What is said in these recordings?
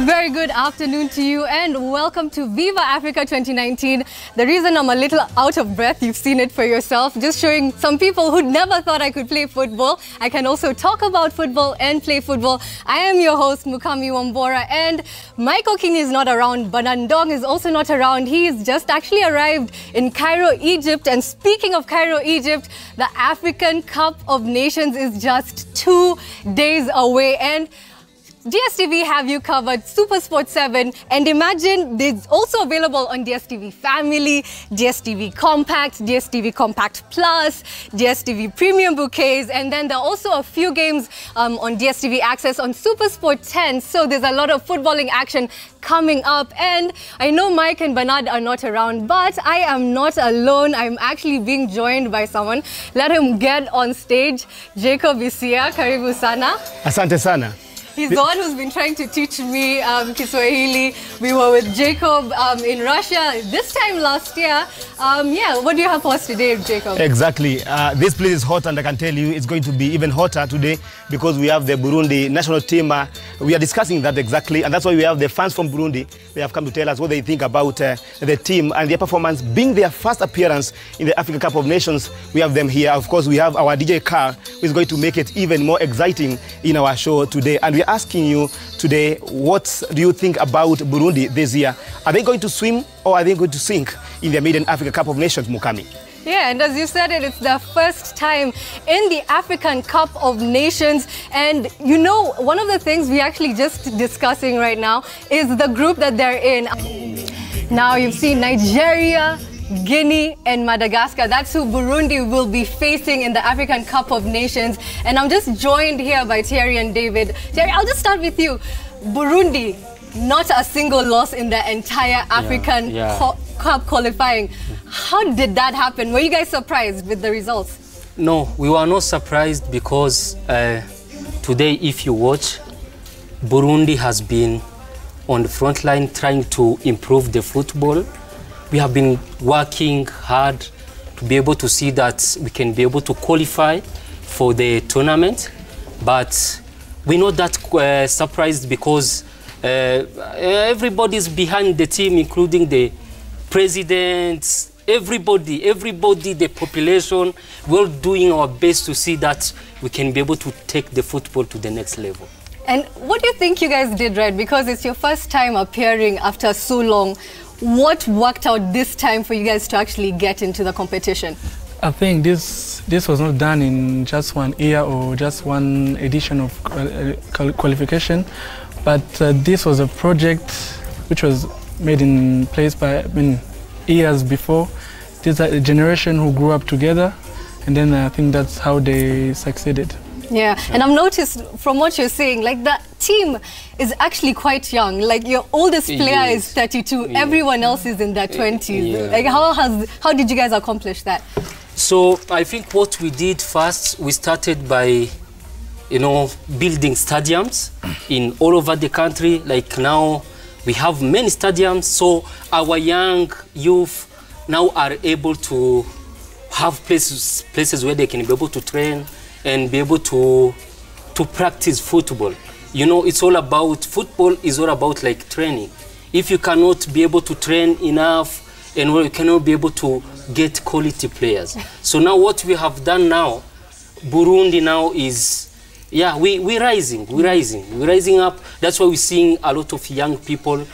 Very good afternoon to you and welcome to Viva Africa 2019. The reason I'm a little out of breath, you've seen it for yourself, just showing some people who never thought I could play football. I can also talk about football and play football. I am your host, Mukami Wambora, and Michael King is not around, but Ndong is also not around. He has just actually arrived in Cairo, Egypt. And speaking of Cairo, Egypt, the African Cup of Nations is just 2 days away. And DSTV have you covered, Super Sport 7, and imagine it's also available on DSTV Family, DSTV Compact, DSTV Compact Plus, DSTV Premium Bouquets, and then there are also a few games on DSTV Access on Super Sport 10, so there's a lot of footballing action coming up. And I know Mike and Bernard are not around, but I am not alone. I'm actually being joined by someone. Let him get on stage. Jacob is here. Karibu sana. Asante sana. He's the one who's been trying to teach me Kiswahili. We were with Jacob in Russia this time last year. Yeah, what do you have for us today, Jacob? Exactly. This place is hot, and I can tell you it's going to be even hotter today because we have the Burundi national team. We are discussing that exactly, and that's why we have the fans from Burundi. They have come to tell us what they think about the team and their performance, being their first appearance in the African Cup of Nations. We have them here. Of course, we have our DJ Car, who is going to make it even more exciting in our show today. And we're asking you today, what do you think about Burundi this year? Are they going to swim or are they going to sink in the maiden Africa Cup of Nations, Mukami? Yeah, and as you said it's their first time in the African Cup of Nations. And you know, one of the things we're actually just discussing right now is the group that they're in. Now you've seen Nigeria, Guinea and Madagascar. That's who Burundi will be facing in the African Cup of Nations. And I'm just joined here by Thierry and David. Thierry, I'll just start with you. Burundi, not a single loss in the entire African Cup qualifying. How did that happen? Were you guys surprised with the results? No, we were not surprised because today, if you watch, Burundi has been on the front line trying to improve the football. We have been working hard to be able to see that we can be able to qualify for the tournament. But we're not that surprised because everybody's behind the team, including the president, everybody, the population. We're doing our best to see that we can be able to take the football to the next level. And what do you think you guys did right? Because it's your first time appearing after so long. What worked out this time for you guys to actually get into the competition? I think this was not done in just 1 year or just one edition of qualification, but this was a project which was made in place by years before. This is a generation who grew up together, and then I think that's how they succeeded. Yeah, and I've noticed from what you're saying, like the team is actually quite young. Like your oldest player is 32, everyone else is in their 20s. Like how did you guys accomplish that? So I think what we did first, we started by, building stadiums in all over the country. Like now we have many stadiums, so our young youth now are able to have places where they can be able to train and be able to practice football. It's all about, football is all about like training. If you cannot be able to train enough and you cannot be able to get quality players. So now what we have done now, Burundi now is, we're rising up. That's why we're seeing a lot of young people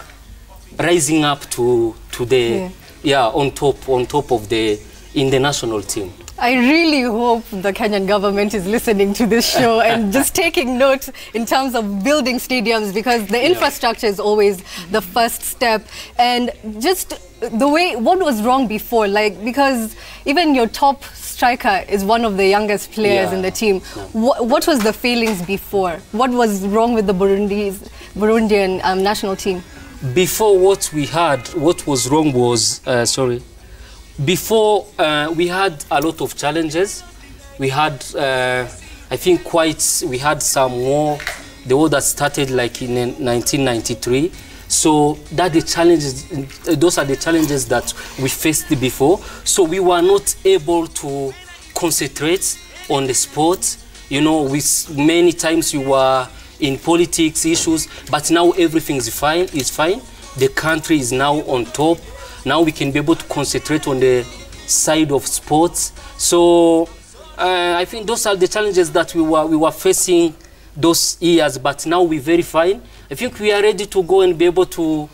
rising up to the, on top of in the national team. I really hope the Kenyan government is listening to this show and just taking note in terms of building stadiums, because the infrastructure is always the first step. And just the way, what was wrong before? Like, because even your top striker is one of the youngest players in the team. What was the failings before? What was wrong with the Burundian national team? Before, what was wrong was, before, we had a lot of challenges. We had, I think, we had some war, the war that started like in 1993. So those are the challenges that we faced before. So we were not able to concentrate on the sport. Many times you were in politics issues, but now everything is fine. The country is now on top. Now we can be able to concentrate on the side of sports. So I think those are the challenges that we were facing those years, but now we're very fine. I think we are ready to go and be able to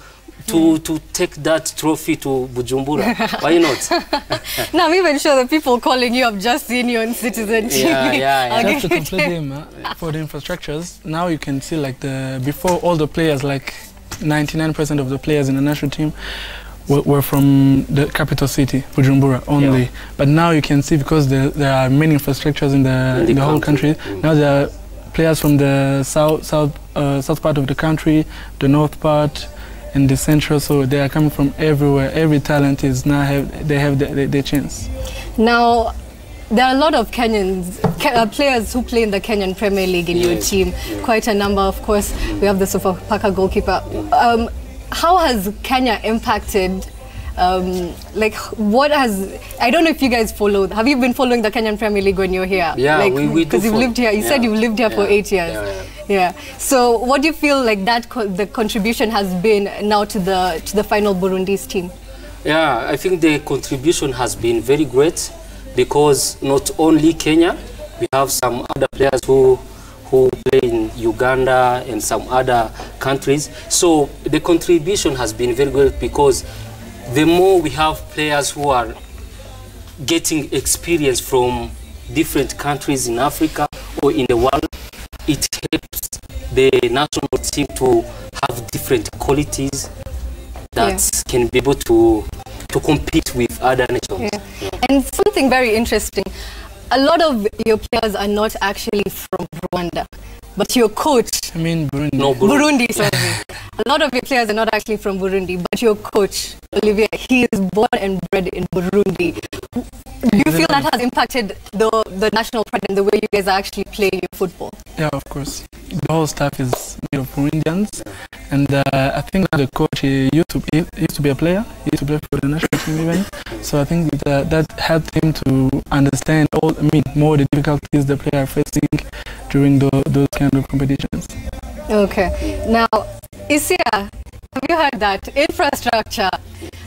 take that trophy to Bujumbura. Why not? Now I'm even sure the people calling you have just seen you on Citizen TV. Yeah. Just to complete him, for the infrastructures, now you can see like before all the players, like 99% of the players in the national team were from the capital city, Bujumbura only. Yeah. But now you can see, because there are many infrastructures in the whole country, now there are players from the south part of the country, the north part, and the central, so they are coming from everywhere. Every talent is now they have their chance. Now, there are a lot of Kenyans, players who play in the Kenyan Premier League in your team. Quite a number, of course. We have the Sofapaka goalkeeper. How has Kenya impacted? Like, what has? I don't know if you guys followed. Have you been following the Kenyan Premier League when you're here? Yeah, like, we do. Because you've lived here. You said you've lived here for 8 years. Yeah. So, what do you feel like the contribution has been now to the final Burundi's team? Yeah, I think the contribution has been very great, because not only Kenya, we have some other players who play in Uganda and some other countries. So the contribution has been very great, because the more we have players who are getting experience from different countries in Africa or in the world, it helps the national team to have different qualities that can be able to compete with other nations. And something very interesting, a lot of your players are not actually from Rwanda, but your coach... I mean Burundi. No, Burundi, sorry. A lot of your players are not actually from Burundi, but your coach, Olivier, he is born and bred in Burundi. Do you feel that has impacted the national pride and the way you guys are actually playing your football? Yeah, of course. The whole staff is made of Burundians, and I think that the coach, he used to be a player. He used to play for the national team even. So I think that helped him to understand more the difficulties the players are facing during those kind of competitions. Okay. Now, Isia, have you heard that? Infrastructure.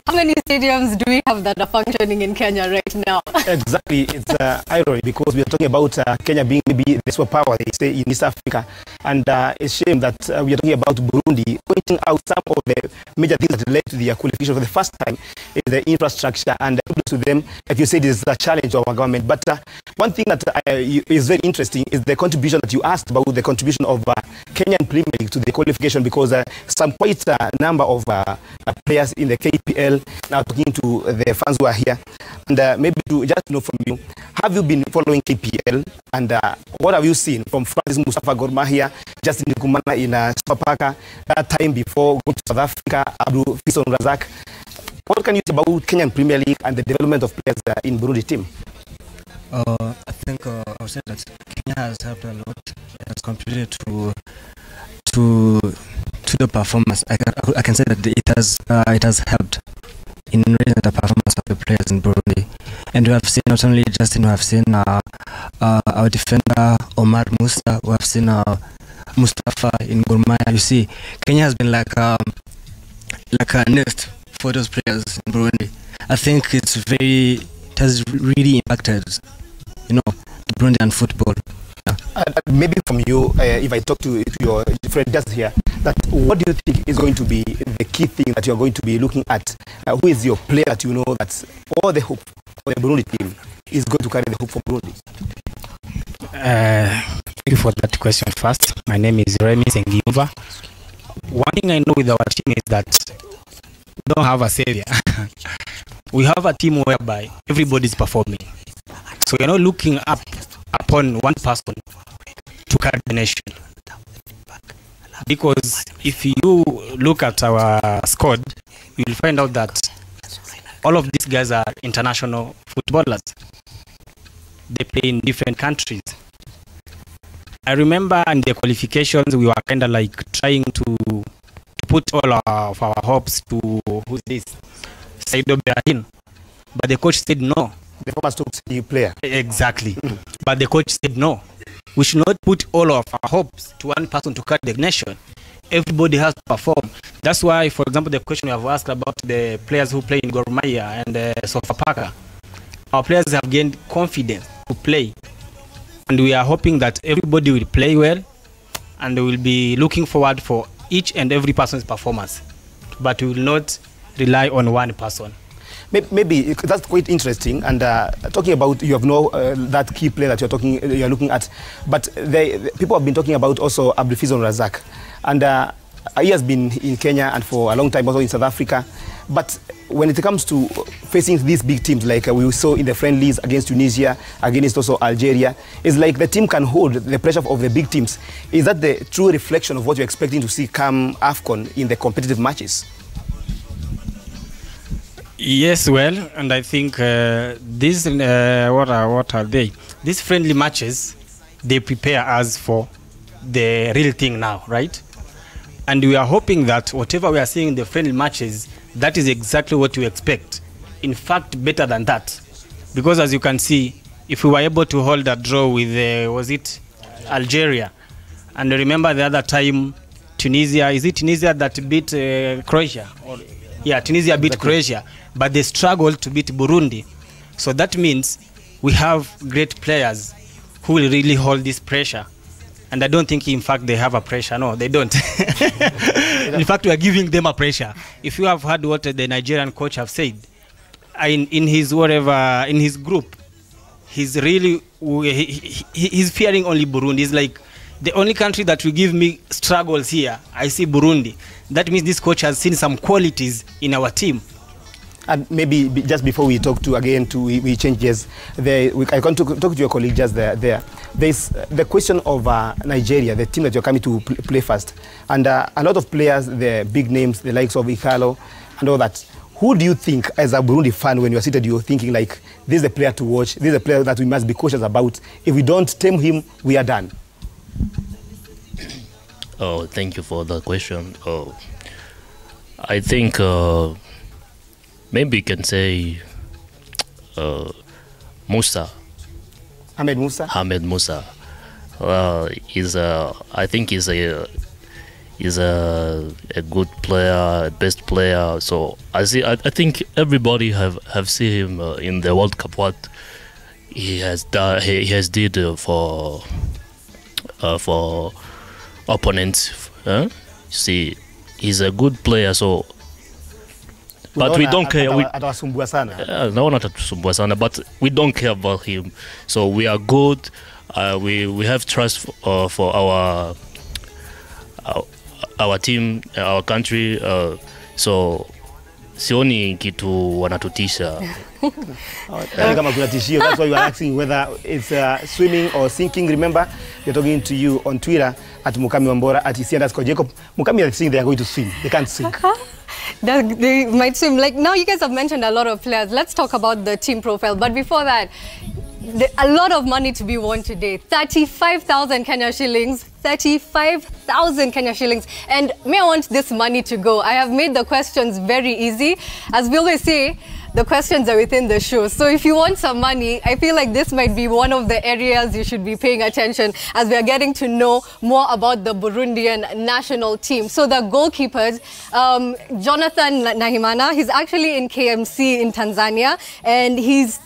How many stadiums do we have that are functioning in Kenya right now? Exactly. It's irony, because we are talking about Kenya being maybe the superpower, they say, in East Africa. And it's a shame that we are talking about Burundi, pointing out some of the major things that led to their qualification for the first time is the infrastructure. And to them, like you said, is a challenge of our government. But one thing that is very interesting is the contribution that you asked about, the contribution of Kenyan Premier League to the qualification, because some quite a number of players in the KPL now talking to the fans who are here, and maybe to just know from you, have you been following KPL, and what have you seen from Francis Mustafa Gor Mahia, Justin Kumana in Sofapaka, that time before going to South Africa, Abdul Fison Razak? What can you say about Kenyan Premier League and the development of players in Burundi team? I think I would say that Kenya has helped a lot. It has contributed to the performance. I can say that it has helped in raising the performance of the players in Burundi. And we have seen not only Justin, we have seen our defender Omar Musa, we have seen Mustafa in Gor Mahia. You see, Kenya has been like a nest for those players in Burundi. I think it has really impacted, the Burundian football. Maybe from you, if I talk to your friend just here, that what do you think is going to be the key thing that you are going to be looking at? Who is your player that you know that's all the hope for the Burundi team is going to carry the hope for Burundi? Thank you for that question first. My name is Remy Sengiuva. One thing I know with our team is that we don't have a savior. We have a team whereby everybody is performing. So we're not looking upon one person to carry the nation. Because if you look at our squad, you will find out that all of these guys are international footballers. They play in different countries. I remember in the qualifications, we were kind of like trying to put all of our hopes to, who's this? Saido Berahin. But the coach said no. The former Stoke City player. Exactly. But the coach said no. we should not put all of our hopes to one person to carry the nation. Everybody has to perform. That's why, for example, the question you have asked about the players who play in Gor Mahia and Sofapaka, our players have gained confidence to play. And we are hoping that everybody will play well, and we will be looking forward for each and every person's performance. But we will not rely on one person. Maybe that's quite interesting. And talking about, you have that key player that you're looking at, but people have been talking about also Abdulfizon Razak, and he has been in Kenya and for a long time also in South Africa. But when it comes to facing these big teams, like we saw in the friendlies against Tunisia, against also Algeria, it's like the team can hold the pressure of the big teams. Is that the true reflection of what you're expecting to see come AFCON in the competitive matches? Yes, well, and I think these what are they? These friendly matches, they prepare us for the real thing now, right? And we are hoping that whatever we are seeing in the friendly matches, that is exactly what we expect. In fact, better than that, because as you can see, if we were able to hold a draw with was it Algeria, and remember the other time Tunisia, is it Tunisia that beat Croatia? Yeah, Tunisia beat Croatia, but they struggled to beat Burundi. So that means we have great players who will really hold this pressure. And I don't think, in fact, they have a pressure. No, they don't. In fact, we are giving them a pressure. If you have heard what the Nigerian coach have said, in his group, he's really he's fearing only Burundi. He's like, the only country that will give me struggles here, I see Burundi. That means this coach has seen some qualities in our team. And maybe just before we talk we change gears, I want to talk to your colleague just there. There's the question of Nigeria, the team that you're coming to play first. And a lot of players, the big names, the likes of Ikalo and all that. Who do you think, as a Burundi fan, when you're seated, you're thinking like, this is a player to watch, this is a player that we must be cautious about. If we don't tame him, we are done. Oh, thank you for the question. I think maybe you can say Musa. Ahmed Musa? Ahmed Musa. I think he's a good player, best player. So I think everybody have seen him in the World Cup. What he has done, he has did for opponents. See, he's a good player. So, but we don't care. No, not atasumbua sana. But we don't care about him. So we are good. We have trust for our team, our country. So sioni kitu wanatutisha. That's why you are asking whether it's swimming or sinking. Remember, we're talking to you on Twitter at Mukami Wambora at @Jacob. Mukami is saying they are going to swim. They can't swim. They might swim. Like now, you guys have mentioned a lot of players. Let's talk about the team profile. But before that, a lot of money to be won today. 35,000 Kenya shillings. 35,000 Kenya shillings. And I want this money to go. I have made the questions very easy. As we always say, the questions are within the show. So if you want some money, I feel like this might be one of the areas you should be paying attention as we are getting to know more about the Burundian national team. So the goalkeepers, Jonathan Nahimana, he's actually in KMC in Tanzania, and he has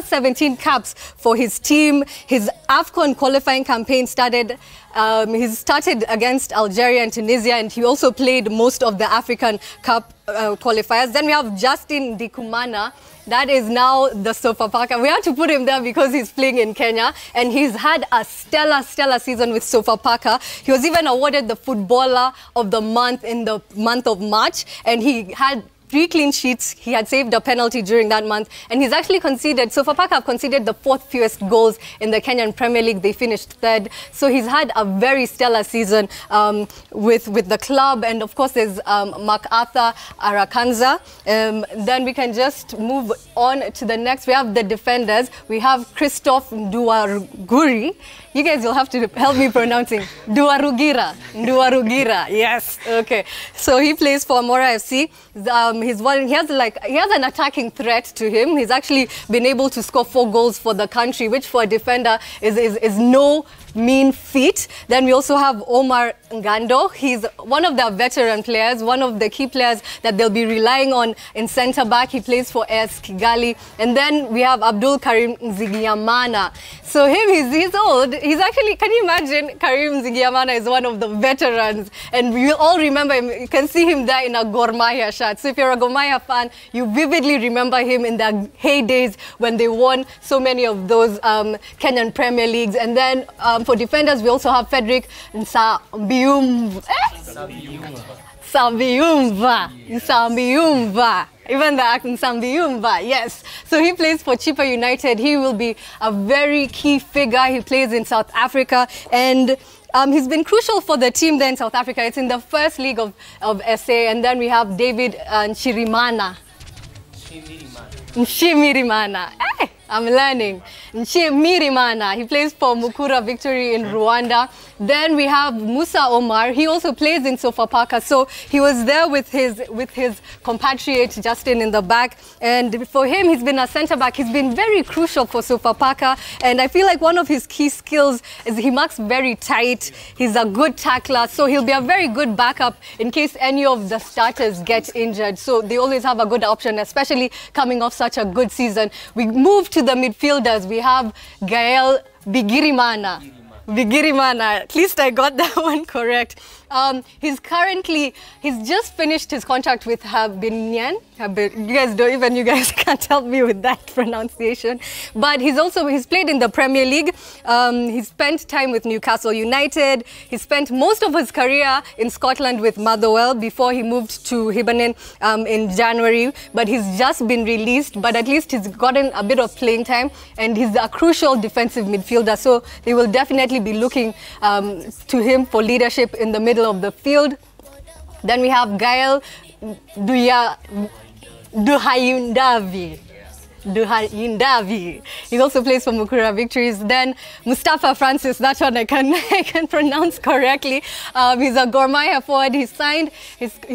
17 caps for his team. His AFCON qualifying campaign started. He started against Algeria and Tunisia, and he also played most of the African Cup qualifiers. Then we have Justin Dikumana. That is now the Sofapaka. We had to put him there because he's playing in Kenya, and he's had a stellar season with Sofapaka. He was even awarded the Footballer of the Month in the month of March, and he had 3 clean sheets. He had saved a penalty during that month, and he's actually conceded. Sofapaka have conceded the 4th fewest goals in the Kenyan Premier League. They finished 3rd. So he's had a very stellar season with the club. And of course, there's MacArthur Arakanza. Then we can just move on to the next. We have the defenders. We have Christophe Nduaruguri. You guys will have to help me pronouncing. Nduarugira. Yes. Okay. So he plays for Mora FC. he has an attacking threat to him. He's actually been able to score 4 goals for the country, which for a defender is no mean feat. Then we also have Omar Ngando. He's one of their veteran players, one of the key players that they'll be relying on in centre back. He plays for AS Kigali. And then we have Abdul Karim Nzigiyamana. So he's old. He's actually, can you imagine, Karim Nzigiyamana is one of the veterans, and we all remember him. You can see him there in a Gor Mahia shirt. So if you're a Gor Mahia fan, you vividly remember him in their heydays when they won so many of those Kenyan Premier Leagues. And then for defenders, we also have Frederick Nsambiumva. Even the accent, Nsambiumva, yes. So he plays for Chipa United. He will be a very key figure. He plays in South Africa, and he's been crucial for the team there in South Africa. It's in the first league of SA. And then we have David Nshimirimana. Nshimirimana. Hey, I'm learning. Nshimirimana. He plays for Mukura Victory in Rwanda. Then we have Musa Omar. He also plays in Sofapaka. So he was there with his compatriot Justin in the back. And for him, he's been a centre back. He's been very crucial for Sofapaka. And I feel like one of his key skills is he marks very tight. He's a good tackler. So he'll be a very good backup in case any of the starters get injured. So they always have a good option, especially coming off such a good season. We move to the midfielders. We have Gael Bigirimana. At least I got that one correct. He's just finished his contract with Habinyan. You guys can't help me with that pronunciation. But he's played in the Premier League. He's spent time with Newcastle United. He spent most of his career in Scotland with Motherwell before he moved to Hibernian in January. But he's just been released. But at least he's gotten a bit of playing time, and he's a crucial defensive midfielder. So they will definitely be looking to him for leadership in the middle of the field. Then we have Gael Duhayundavi. He also plays for Mukura Victories. Then Mustafa Francis, that one I can pronounce correctly. He's a Gor Mahia forward. He's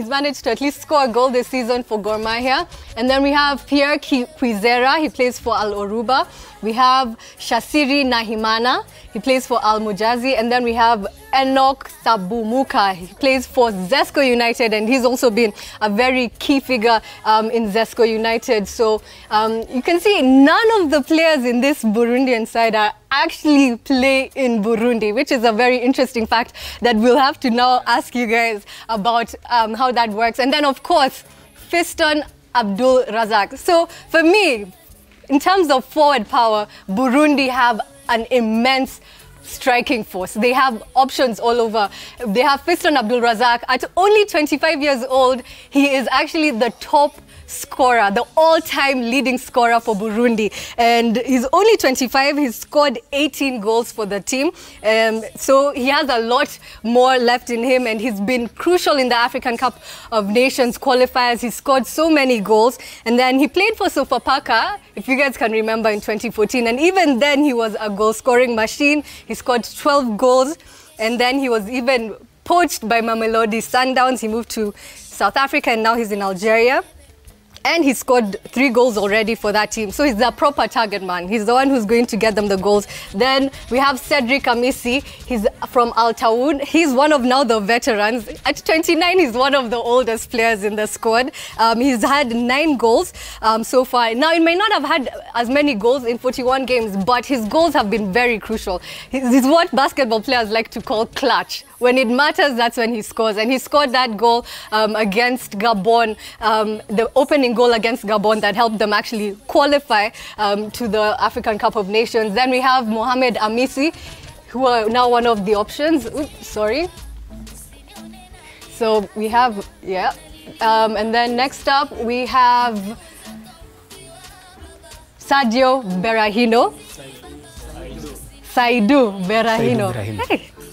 managed to at least score a goal this season for Gor Mahia. And then we have Pierre Kwizera. He plays for Al Oruba. We have Shasiri Nahimana. He plays for Al Mujazi. And then we have Enoch Sabumuka. He plays for Zesco United, and he's also been a very key figure in Zesco United. So you can see none of the players in this Burundian side are actually play in Burundi, which is a very interesting fact that we'll have to now ask you guys about how that works. And then, of course, Fiston Abdul Razak. So for me, in terms of forward power, Burundi have an immense striking force. They have options all over. They have Fiston Abdul Razak. At only 25 years old, he is actually the top scorer, the all-time leading scorer for Burundi. And he's only 25. He's scored 18 goals for the team. So he has a lot more left in him, and he's been crucial in the African Cup of Nations qualifiers. He scored so many goals. And then he played for Sofapaka, if you guys can remember, in 2014. And even then, he was a goal-scoring machine. He scored 12 goals. And then he was even poached by Mamelodi Sundowns. He moved to South Africa, and now he's in Algeria. And he scored 3 goals already for that team. So he's a proper target man. He's the one who's going to get them the goals. Then we have Cedric Amisi. He's from Al Tawoun. He's one of now the veterans. At 29, he's one of the oldest players in the squad. He's had 9 goals so far. Now, he may not have had as many goals in 41 games, but his goals have been very crucial. He's what basketball players like to call clutch. When it matters, that's when he scores. And he scored that goal against Gabon, the opening goal against Gabon that helped them actually qualify to the African Cup of Nations. Then we have Mohamed Amisi, who are now one of the options. Oops, sorry. So we have, yeah. And then next up, we have Sadio Berahino. Saidu Berahino.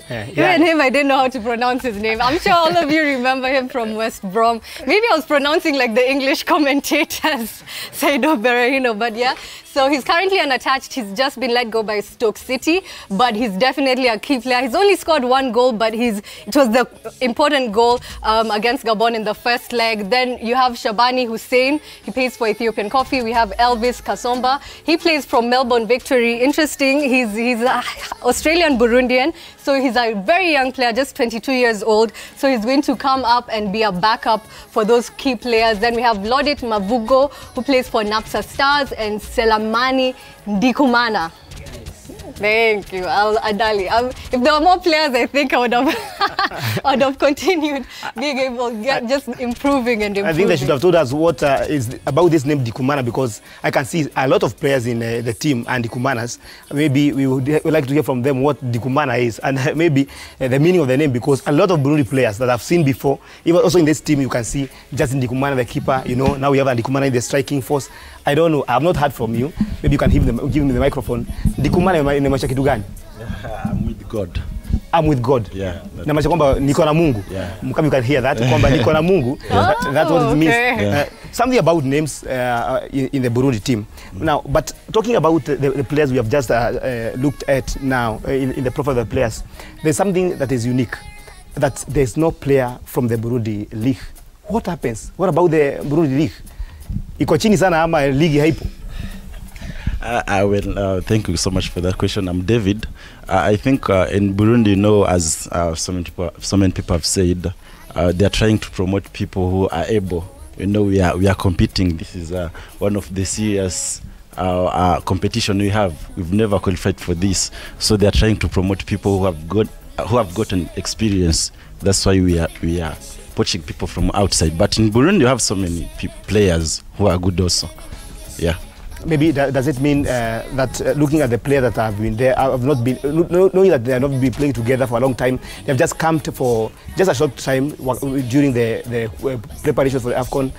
Hey. Even him, I didn't know how to pronounce his name. I'm sure all of you remember him from West Brom. Maybe I was pronouncing like the English commentators, Saido Berahino, but yeah. So he's currently unattached. He's just been let go by Stoke City, but he's definitely a key player. He's only scored 1 goal, but it was the important goal against Gabon in the first leg. Then you have Shabani Hussein. He plays for Ethiopian Coffee. We have Elvis Kasomba. He plays from Melbourne Victory. Interesting. He's an Australian Burundian. So he's a very young player, just 22 years old. So he's going to come up and be a backup for those key players. Then we have Lodit Mavugo, who plays for Napsa Stars, and Selamani Ndikumana. Thank you, Adali. If there were more players, I think I would have continued being able to just improving and improving. I think they should have told us what is about this name Ndikumana, because I can see a lot of players in the team and Ndikumanas. Maybe we would like to hear from them what Ndikumana is and maybe the meaning of the name, because a lot of Burundi players that I've seen before, even also in this team, you can see just Ndikumana, the keeper. You know, now we have Ndikumana in the striking force. I don't know. I have not heard from you. Maybe you can give me the microphone. Ndikumana inamaanisha kitu gani? I'm with God. I'm with God. Yeah. Inamaanisha kwamba niko na Mungu. Yeah. You can hear that. Kwamba niko na Mungu. That's what it means. Okay. Something about names in the Burundi team. Now, but talking about the players we have just looked at now in the profile of the players, there's something that is unique. That there's no player from the Burundi league. What happens? What about the Burundi league? Iko chini sana ama ligi haipo? Thank you so much for that question. I'm David. I think in Burundi, you know, as so many people have said, they are trying to promote people who are able. You know, we are competing. This is one of the serious competition we have. We've never qualified for this, so they are trying to promote people who have gotten experience. That's why we are poaching people from outside. But in Burundi, you have so many players who are good also. Yeah. Maybe does it mean that looking at the players that have been there, have not been knowing that they have not been playing together for a long time, they have just come for just a short time during the preparation for the AFCON.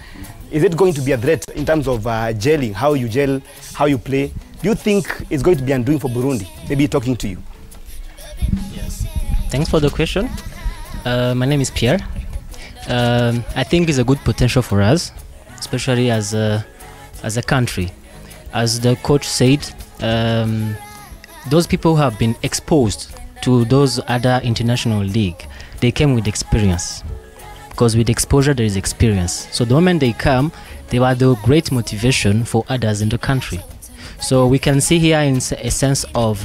Is it going to be a threat in terms of gelling, how you gel, how you play? Do you think it's going to be undoing for Burundi? Maybe talking to you. Yes. Thanks for the question. My name is Pierre. I think it's a good potential for us, especially as a country. As the coach said, those people who have been exposed to those other international league, they came with experience. Because with exposure, there is experience. So the moment they come, they were the great motivation for others in the country. So we can see here in a sense of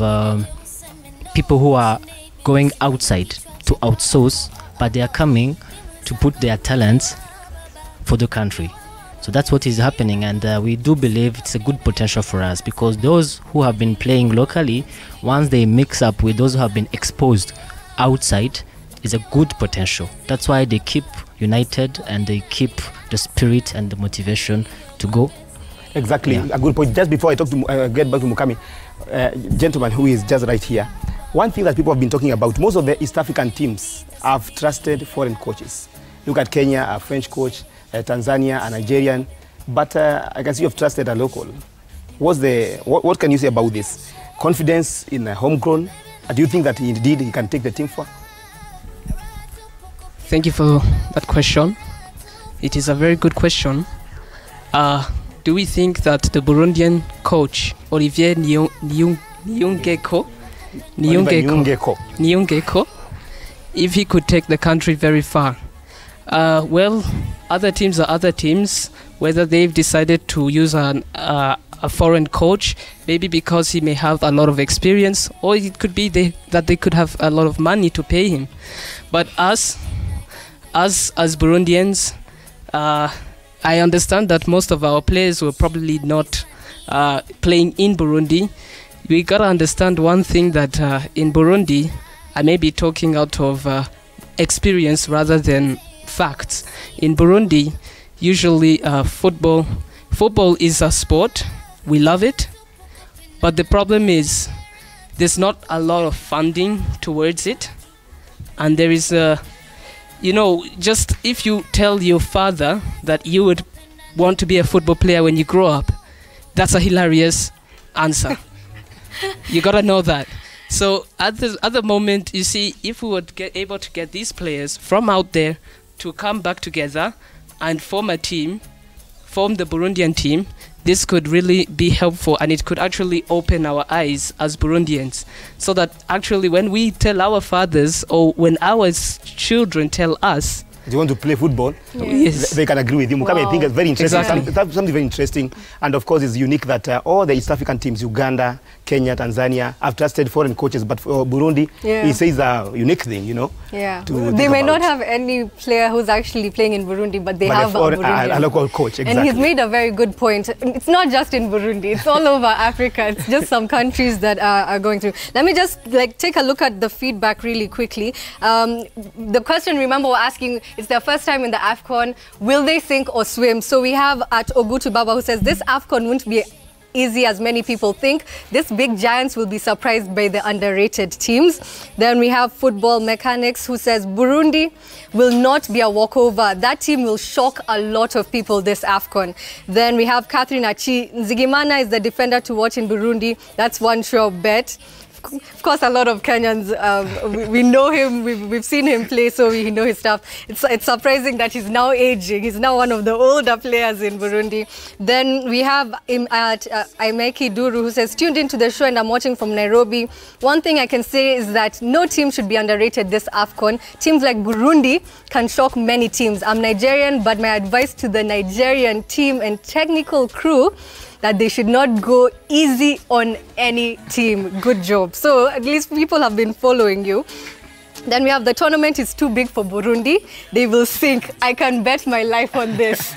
people who are going outside to outsource, but they are coming to put their talents for the country. So that's what is happening, and we do believe it's a good potential for us, because those who have been playing locally, once they mix up with those who have been exposed outside, is a good potential. That's why they keep united and they keep the spirit and the motivation to go. Exactly, Yeah. a good point. Just before I talk to get back to Mukami, gentleman who is just right here, one thing that people have been talking about, most of the East African teams have trusted foreign coaches. Look at Kenya, a French coach, Tanzania, a Nigerian, but I can see you've trusted a local. What can you say about this? Confidence in a homegrown? Do you think that indeed he can take the team far? Thank you for that question. It is a very good question. Do we think that the Burundian coach, Olivier Nyungeko, if he could take the country very far? Well, other teams are other teams. Whether they've decided to use a foreign coach, maybe because he may have a lot of experience, or it could be that they could have a lot of money to pay him. But us, as Burundians, I understand that most of our players were probably not playing in Burundi. We gotta understand one thing, that in Burundi, I may be talking out of experience rather than facts. In Burundi, usually football is a sport. We love it, but the problem is there's not a lot of funding towards it, and there is just if you tell your father that you would want to be a football player when you grow up, that's a hilarious answer. You gotta know that. So at the moment, you see, if we would get able to get these players from out there to come back together and form a team, form the Burundian team, this could really be helpful, and it could actually open our eyes as Burundians, so that actually when we tell our fathers, or when our children tell us, you want to play football, yes, they can agree with you. Wow. I think it's very interesting. Exactly. Something very interesting. And of course, it's unique that all the East African teams, Uganda, Kenya, Tanzania, have trusted foreign coaches. But for Burundi, he says a unique thing, you know. Yeah. They may not have any player who's actually playing in Burundi, but they have a local coach. Exactly. And he's made a very good point. It's not just in Burundi. It's all over Africa. It's just some countries that are going through. Let me just take a look at the feedback really quickly. The question, remember, we're asking, it's their first time in the AFCON. Will they sink or swim? So we have at Ogutu Baba who says this AFCON won't be easy as many people think. These big giants will be surprised by the underrated teams. Then we have Football Mechanics who says Burundi will not be a walkover. That team will shock a lot of people this AFCON. Then we have Catherine Achi. Nzigimana is the defender to watch in Burundi. That's one sure bet. Of course, a lot of Kenyans, we know him, we've seen him play, so we know his stuff. It's surprising that he's now aging. He's now one of the older players in Burundi. Then we have him at Aimeki Duru, who says, tuned into the show and I'm watching from Nairobi. One thing I can say is that no team should be underrated this AFCON. Teams like Burundi can shock many teams. I'm Nigerian, but my advice to the Nigerian team and technical crew, that they should not go easy on any team. Good job. So at least people have been following you. Then we have the tournament is too big for Burundi. They will sink. I can bet my life on this.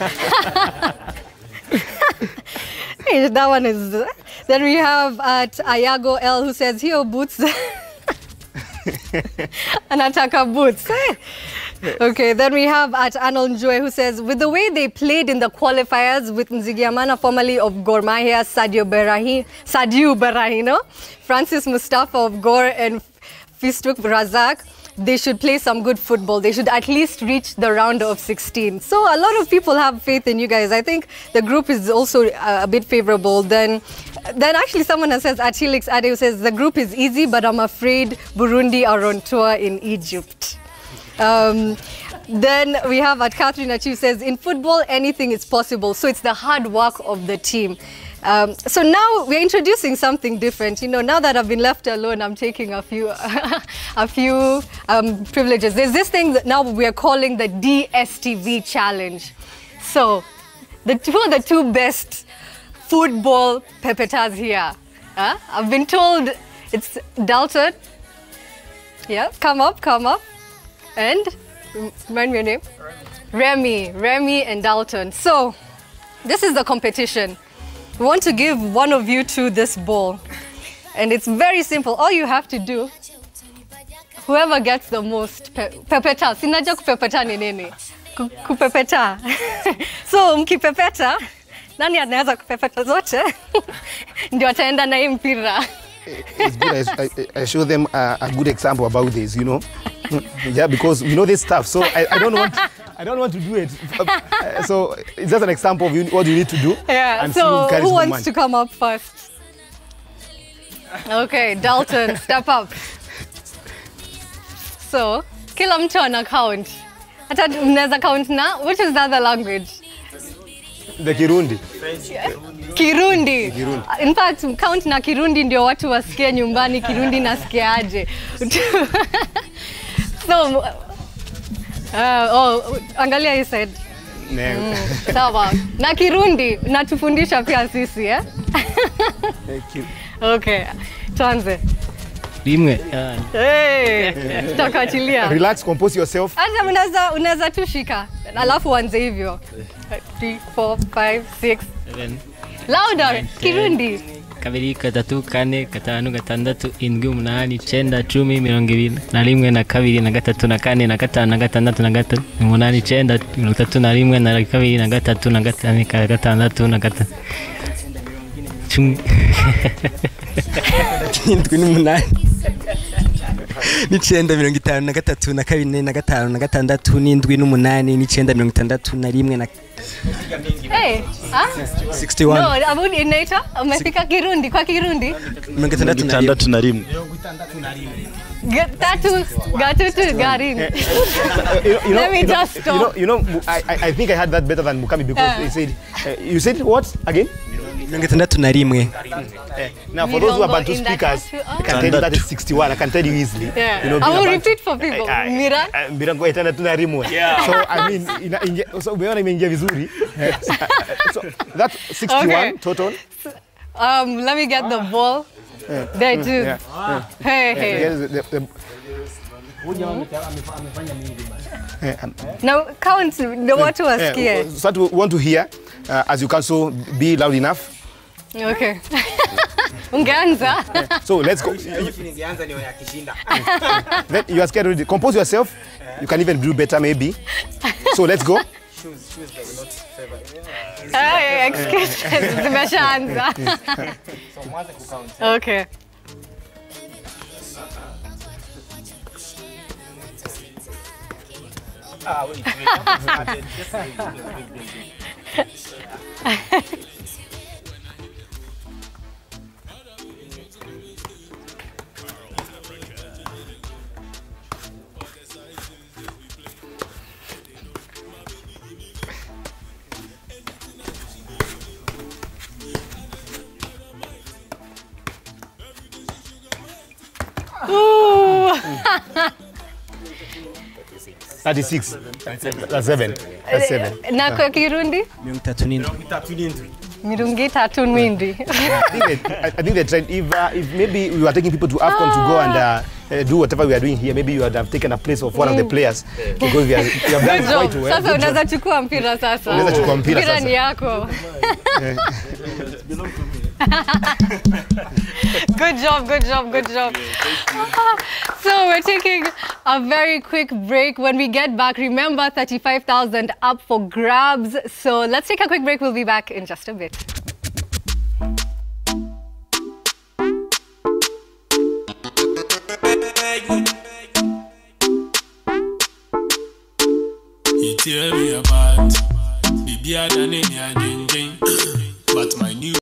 That one is... Then we have at Ayago L who says, here boots. Anataka boots. Okay, then we have at Arnold Joy who says, with the way they played in the qualifiers with Nzigiamana, formerly of Gor Mahia, Sadio Berahino, Francis Mustafa of Gor, and Fistuk Razak, they should play some good football. They should at least reach the round of 16. So a lot of people have faith in you guys. I think the group is also a bit favorable. Then actually someone has says, Achilix Ade says, the group is easy, but I'm afraid Burundi are on tour in Egypt. Then we have at Catherine Achieve says, in football, anything is possible. So it's the hard work of the team. So now we're introducing something different. You know, now that I've been left alone, I'm taking a few privileges. There's this thing that now we're calling the DSTV challenge. So who are the two best football pepetas here? I've been told it's Dalton. Yeah, come up. And remind me your name? Remy and Dalton. So this is the competition. We want to give one of you two this ball. And it's very simple. All you have to do, whoever gets the most pepeta. Sinaja kupepeta ni nini? Kupepeta. So mkipepeta, nani anaweza kupepeta zote? Ndio ataenda na hii mpira. It's good. I show them a good example about this, you know. Yeah, because we know this stuff. So I don't want to do it. So it's just an example of what you need to do. Yeah. And so who wants to come up first? Okay, Dalton, step up. So kila mtu ana count. Hata mnaweza count na. Which is the other language? The Kirundi. Kirundi. In fact, count na Kirundi ndio watu wasikie nyumbani. Kirundi nasikiaje. So, angalia hii side. Sawa. Na Kirundi natufundisha pia sisi, eh? Thank you. Okay. Tuanze. Limwe. Tutakachilia. Relax, compose yourself. Hata unaweza tu shika. Alafu uanze hivyo. 3, 4, 5, 6. 7. Louder. Kirundi. Kabiri, gatatu, kane, gatanu, gatandatu, indwi, umunani, icenda, cumi, mirongo ibiri na rimwe, na kabiri, na gatatu, na kane, na gatanu, na gatandatu, na gatanu, umunani, icenda, mirongo itatu na rimwe, na kabiri, na gatatu, na gatanu, na gatandatu, na gatanu, cumi. Indwi n'umunani n'icenda, mirongo itanu na gatatu, na kabiri, na gatanu, na gatandatu, n'indwi n'umunani, n'icenda, mirongo itandatu na rimwe, na Hey, 61. No, about inaita. Umefika Kirundi, kwa Kirundi. Mirongo itandatu na rimwe. Let me just stop. I think I had that better than Mukami because he said, you said what again? Now, for those who are Bantu speakers, I can tell you that is 61. I can tell you easily. Yeah. I will repeat for people. Mira. So, I mean, so that's 61 total. Let me get the ball. There too. Hey. Now count the what was here. So we want to hear, as you can so be loud enough. Okay. Ungeanza. So let's go. Then you are scared already. Compose yourself. You can even do better maybe. So let's go. Shoes that will not favor. Hey, excuse me. Okay. Ooh. 36. That's 7. That's 7. Na kwa Kirundi? Mirungi tatu nwindi. I think they tried. If maybe we were taking people to AFCON to go and do whatever we are doing here, maybe you would have taken a place of one of the players because we have done quite well. Sasa unaweza chukua mpira sasa. Unaweza chukua mpira sasa. Mpira ni yako. Good job. So we're taking a very quick break. When we get back, remember 35,000 up for grabs. So let's take a quick break. We'll be back in just a bit. You tell me about the beer than any but my new